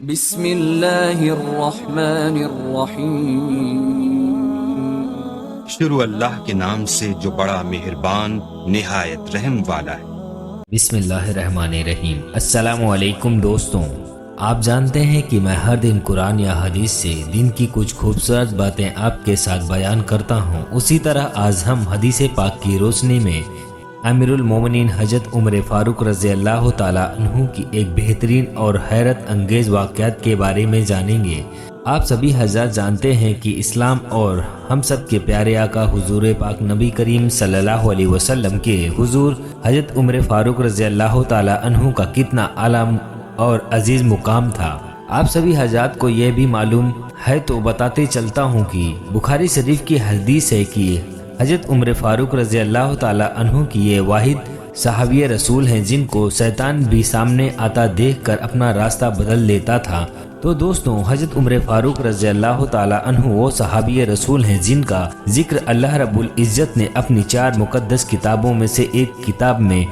بسم اللہ الرحمن الرحیم۔ شروع اللہ کے نام سے جو بڑا مہربان نہایت رحم والا ہے۔ بسم اللہ الرحمن الرحیم۔ السلام علیکم دوستوں، آپ جانتے ہیں کہ میں ہر دن قرآن یا حدیث سے دن کی کچھ خوبصورت باتیں آپ کے ساتھ بیان کرتا ہوں۔ اسی طرح آج ہم حدیث پاک کی روشنی میں امیر المومنین حضرت عمر فاروق رضی اللہ تعالیٰ عنہ کی ایک بہترین اور حیرت انگیز واقعات کے بارے میں جانیں گے۔ آپ سبھی حضرات جانتے ہیں کہ اسلام اور ہم سب کے پیارے آقا حضور پاک نبی کریم صلی اللہ علیہ وسلم کے حضور حضرت عمر فاروق رضی اللہ تعالیٰ عنہ کا کتنا اعلیٰ اور عزیز مقام تھا۔ آپ سبھی حضرات کو یہ بھی معلوم ہے تو بتاتے چلتا ہوں کہ بخاری شریف کی حدیث ہے کہ حضرت عمر فاروق رضی اللہ تعالیٰ عنہ کی یہ واحد صحابی رسول ہیں جن کو شیطان بھی سامنے آتا دیکھ کر اپنا راستہ بدل لیتا تھا۔ تو دوستوں، حضرت عمر فاروق رضی اللہ تعالیٰ عنہ وہ صحابی رسول ہیں جن کا ذکر اللہ رب العزت نے اپنی 4 مقدس کتابوں میں سے ایک کتاب میں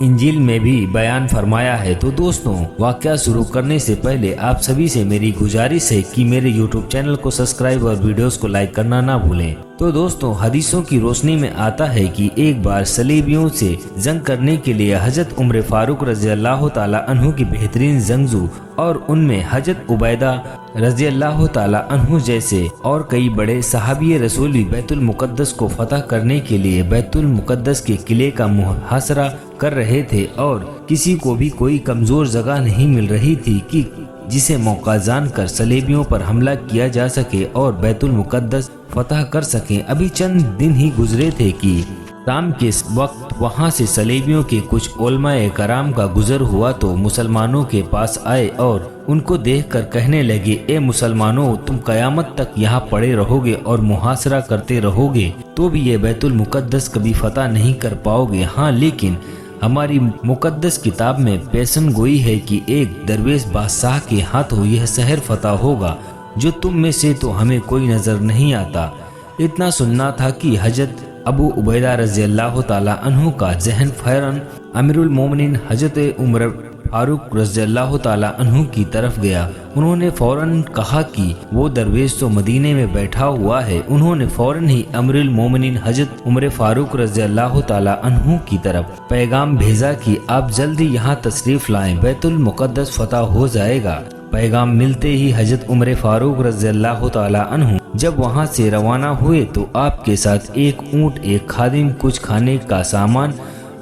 انجیل میں بھی بیان فرمایا ہے۔ تو دوستوں، واقعہ شروع کرنے سے پہلے آپ سبھی سے میری گزارش ہے کہ میرے یوٹیوب چینل کو سبسکرائب اور ویڈیوز کو لائک کرنا نہ بھولیں۔ تو دوستوں، حدیثوں کی روشنی میں آتا ہے کہ ایک بار صلیبیوں سے جنگ کرنے کے لیے حضرت عمر فاروق رضی اللہ تعالیٰ عنہ کی بہترین جنگجو اور ان میں حضرت عبیدہ رضی اللہ تعالیٰ عنہ جیسے اور کئی بڑے صحابی رسول بھی بیت المقدس کو فتح کرنے کے لیے بیت المقدس کے قلعے کا محاصرہ کر رہے تھے، اور کسی کو بھی کوئی کمزور جگہ نہیں مل رہی تھی کہ جسے موقع جان کر صلیبیوں پر حملہ کیا جا سکے اور بیت المقدس فتح کر سکیں۔ ابھی چند دن ہی گزرے تھے کہ شام کے وقت وہاں سے صلیبیوں کے کچھ علماء کرام کا گزر ہوا تو مسلمانوں کے پاس آئے اور ان کو دیکھ کر کہنے لگے، اے مسلمانوں، تم قیامت تک یہاں پڑے رہو گے اور محاصرہ کرتے رہو گے تو بھی یہ بیت المقدس کبھی فتح نہیں کر پاؤ گے۔ ہاں، لیکن ہماری مقدس کتاب میں پیشن گوئی ہے کہ ایک درویش بادشاہ کے ہاتھوں یہ شہر فتح ہوگا، جو تم میں سے تو ہمیں کوئی نظر نہیں آتا۔ اتنا سننا تھا کہ حضرت ابو عبیدہ رضی اللہ تعالیٰ عنہ کا ذہن فوراً امیر المومنین حضرت عمر فاروق رضی اللہ تعالیٰ عنہ کی طرف گیا۔ انہوں نے فوراً کہا کہ وہ درویش تو مدینے میں بیٹھا ہوا ہے۔ انہوں نے فوراً ہی امیر المومنین حضرت عمر فاروق رضی اللہ تعالیٰ عنہ کی طرف پیغام بھیجا کہ آپ جلدی یہاں تشریف لائیں، بیت المقدس فتح ہو جائے گا۔ پیغام ملتے ہی حضرت عمر فاروق رضی اللہ تعالیٰ عنہ جب وہاں سے روانہ ہوئے تو آپ کے ساتھ ایک اونٹ، ایک خادم، کچھ کھانے کا سامان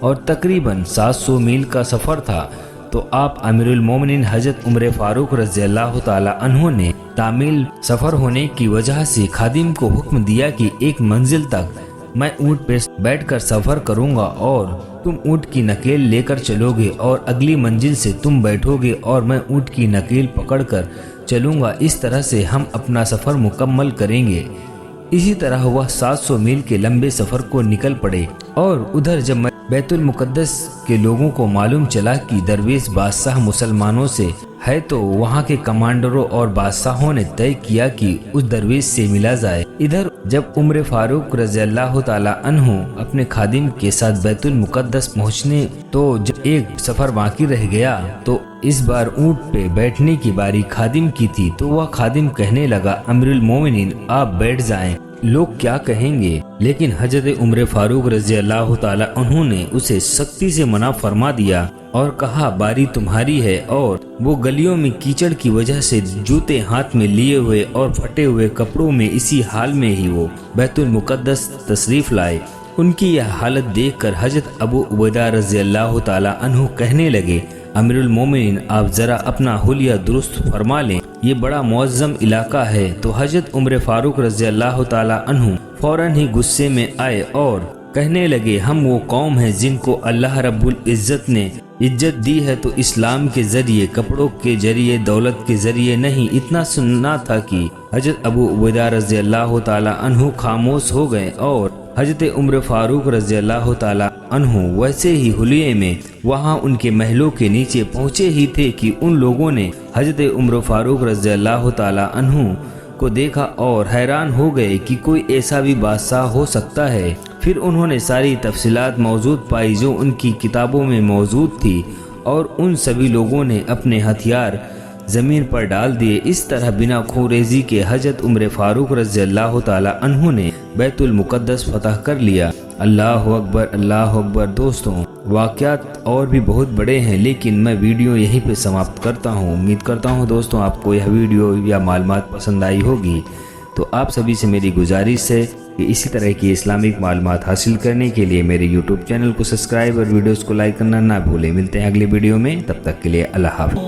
اور تقریباً 700 میل کا سفر تھا۔ تو آپ امیر المومنین حضرت عمر فاروق رضی اللہ تعالیٰ عنہ نے طویل سفر ہونے کی وجہ سے خادم کو حکم دیا کہ ایک منزل تک میں اونٹ پہ بیٹھ کر سفر کروں گا اور تم اونٹ کی نکیل لے کر چلو گے، اور اگلی منزل سے تم بیٹھو گے اور میں اونٹ کی نکیل پکڑ کر چلوں گا۔ اس طرح سے ہم اپنا سفر مکمل کریں گے۔ اسی طرح وہ 700 میل کے لمبے سفر کو نکل پڑے، اور ادھر جب بیت المقدس کے لوگوں کو معلوم چلا کہ درویش بادشاہ مسلمانوں سے ہے تو وہاں کے کمانڈروں اور بادشاہوں نے طے کیا کہ اس درویش سے ملا جائے۔ ادھر جب عمر فاروق رضی اللہ تعالیٰ عنہ اپنے خادم کے ساتھ بیت المقدس پہنچنے تو جب ایک سفر باقی رہ گیا تو اس بار اونٹ پہ بیٹھنے کی باری خادم کی تھی۔ تو وہ خادم کہنے لگا، امیر المومنین آپ بیٹھ جائیں، لوگ کیا کہیں گے؟ لیکن حضرت عمر فاروق رضی اللہ تعالیٰ عنہ نے اسے سختی سے منع فرما دیا اور کہا، باری تمہاری ہے۔ اور وہ گلیوں میں کیچڑ کی وجہ سے جوتے ہاتھ میں لیے ہوئے اور پھٹے ہوئے کپڑوں میں اسی حال میں ہی وہ بیت المقدس تشریف لائے۔ ان کی یہ حالت دیکھ کر حضرت ابو عبیدہ رضی اللہ تعالیٰ عنہ کہنے لگے، امیر المومنین آپ ذرا اپنا حلیہ درست فرما لیں، یہ بڑا معظم علاقہ ہے۔ تو حضرت عمر فاروق رضی اللہ تعالیٰ عنہ فوراً ہی غصے میں آئے اور کہنے لگے، ہم وہ قوم ہیں جن کو اللہ رب العزت نے عزت دی ہے تو اسلام کے ذریعے، کپڑوں کے ذریعے، دولت کے ذریعے نہیں۔ اتنا سننا تھا کہ حضرت ابو عبیدہ رضی اللہ تعالیٰ عنہ خاموش ہو گئے، اور حضرت عمر فاروق رضی اللہ تعالیٰ عنہ ویسے ہی حلیے میں وہاں ان کے محلوں کے نیچے پہنچے ہی تھے کہ ان لوگوں نے حضرت عمر فاروق رضی اللہ تعالیٰ عنہ کو دیکھا اور حیران ہو گئے کہ کوئی ایسا بھی بادشاہ ہو سکتا ہے۔ پھر انہوں نے ساری تفصیلات موجود پائی جو ان کی کتابوں میں موجود تھی، اور ان سبھی لوگوں نے اپنے ہتھیار زمین پر ڈال دیے۔ اس طرح بنا خون ریزی کے حضرت عمر فاروق رضی اللہ تعالی عنہ نے بیت المقدس فتح کر لیا۔ اللہ اکبر، اللہ اکبر۔ دوستوں، واقعات اور بھی بہت بڑے ہیں، لیکن میں ویڈیو یہیں پہ سماپت کرتا ہوں۔ امید کرتا ہوں دوستوں آپ کو یہ ویڈیو یا معلومات پسند آئی ہوگی۔ تو آپ سبھی سے میری گزارش ہے کہ اسی طرح کی اسلامک معلومات حاصل کرنے کے لیے میرے یوٹیوب چینل کو سبسکرائب اور ویڈیوز کو لائک کرنا نہ بھولیں۔ ملتے ہیں اگلے ویڈیو میں، تب تک کے لیے اللہ حافظ۔